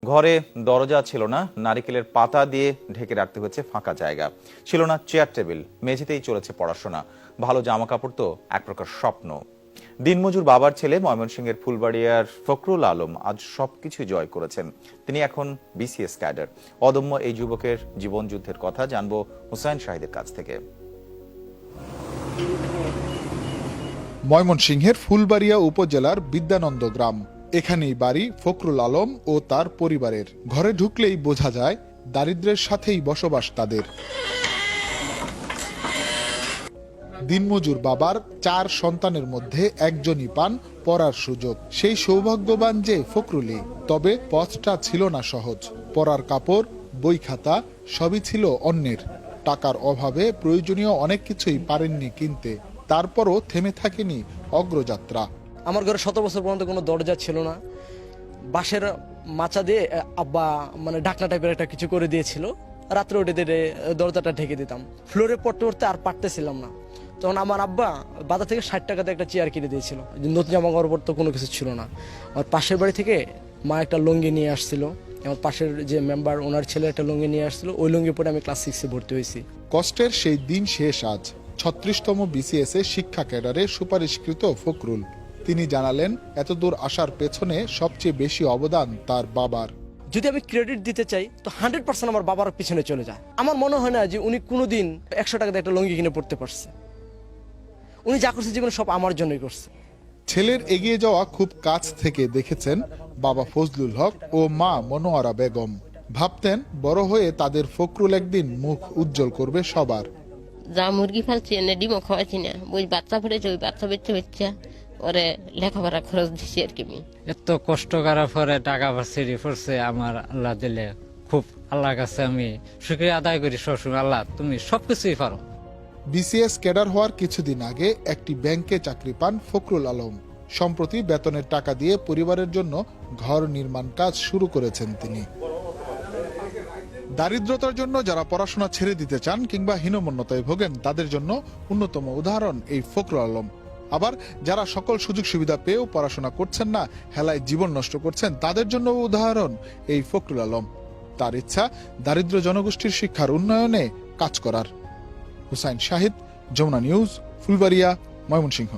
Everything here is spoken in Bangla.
ঘরে দরজা ছিল না, নারিকেলের পাতা দিয়ে ঢেকে রাখতে হয়েছে ফাঁকা জায়গা, ছিল না চেয়ার টেবিল, মেঝেতেই চলেছে পড়াশোনা। ভালো জামা কাপড় তো এক প্রকার স্বপ্ন। দিনমজুর বাবার ছেলে ময়মনসিংহের ফুলবাড়িয়ার ফখরুল আলম আজ সবকিছু জয় করেছেন। তিনি এখন বিসিএস ক্যাডার। অদম্য এই যুবকের জীবন যুদ্ধের কথা জানবো হুসাইন শাহিদের কাছ থেকে। ময়মনসিংহের ফুলবাড়িয়া উপজেলার বিদ্যানন্দ গ্রাম, এখানেই বাড়ি ফখরুল আলম ও তার পরিবারের। ঘরে ঢুকলেই বোঝা যায় দারিদ্র্যের সাথেই বসবাস তাদের। দিনমজুর বাবার 4 সন্তানের মধ্যে একজনই পান পড়ার সুযোগ। সেই সৌভাগ্যবান যে ফখরুলই। তবে পথটা ছিল না সহজ। পড়ার কাপড়, বই খাতা সবই ছিল অন্যের। টাকার অভাবে প্রয়োজনীয় অনেক কিছুই পারেননি কিনতে। তারপরও থেমে থাকেনি অগ্রযাত্রা। আমার ঘরে 17 বছর পর্যন্ত কোনো দরজা ছিল না। বাঁশের মাচা দিয়ে আব্বা ঢাকনা টাইপের একটা কিছু করে দিয়েছিল। রাত্রে উঠে দরজাটা ঢেকে দিতাম। ফ্লোরে পড়তে পড়তে আর পারতেছিলাম না। তখন আমার আব্বা বাজার থেকে 60 টাকাতে একটা চেয়ার কিনে দিয়েছিল। নতুন জামা কাপড় তো কোনো কিছু ছিল না। আমার পাশের বাড়ি থেকে মা একটা লুঙ্গি নিয়ে আসছিল। আমার পাশের যে মেম্বার, ওনার ছেলে একটা লুঙ্গি নিয়ে আসছিল। ওই লুঙ্গি পরে আমি ক্লাস 6-এ ভর্তি হয়েছি। কষ্টের সেই দিন শেষ আজ। 36তম বিসিএস এ শিক্ষা ক্যাডারে সুপারিশকৃত ফখরুল। তিনি জানালেন, এতদূর আসার পেছনে সবচেয়ে বেশি অবদান তার বাবার। যদি আমি ক্রেডিট দিতে চাই তো 100% আমার বাবার পিছনে চলে যায়। আমার মনে হয় না যে উনি কোনোদিন 100 টাকাতে একটা লুঙ্গি কিনে পড়তে পারছে। উনি যা করছে জীবনে সব আমার জন্যই করছে। ছেলের এগিয়ে যাওয়া খুব কাছ থেকে দেখেছেন বাবা ফজলুল হক ও মা মনোয়ারা বেগম। ভাবতেন বড় হয়ে তাদের ফখরুল একদিন মুখ উজ্জ্বল করবে সবার। যা মুরগি ফালছি এনে ডিমও খাওয়াইছি না, ওই বাচ্চা ফুটেছে, ওই বাচ্চা বেঁচে হচ্ছে ওরে লেখাপড়া খরচ দিচ্ছি আর কি। এত কষ্ট করার পরে টাকা ভার্সিটি পড়ছে আমার আল্লাহ দিলে, খুব আল্লাহর কাছে আমি শুকরিয়া আদায় করি সবসময়। আল্লাহ তুমি সবকিছুই পারো। বিসিএস ক্যাডার হওয়ার কিছুদিন আগে একটি ব্যাংকে চাকরি পান ফখরুল আলম। সম্প্রতি বেতনের টাকা দিয়ে পরিবারের জন্য ঘর নির্মাণ কাজ শুরু করেছেন তিনি। দারিদ্রতার জন্য যারা পড়াশোনা ছেড়ে দিতে চান কিংবা হীনমন্যতায় ভোগেন, তাদের জন্য অন্যতম উদাহরণ এই ফখরুল আলম। আবার যারা সকল সুযোগ সুবিধা পেয়েও পড়াশোনা করছেন না, হেলায় জীবন নষ্ট করছেন, তাদের জন্য উদাহরণ এই ফখরুল আলম। তার ইচ্ছা দারিদ্র জনগোষ্ঠীর শিক্ষার উন্নয়নে কাজ করার। হুসাইন শাহিদ, যমুনা নিউজ, ফুলবাড়িয়া, ময়মনসিংহ।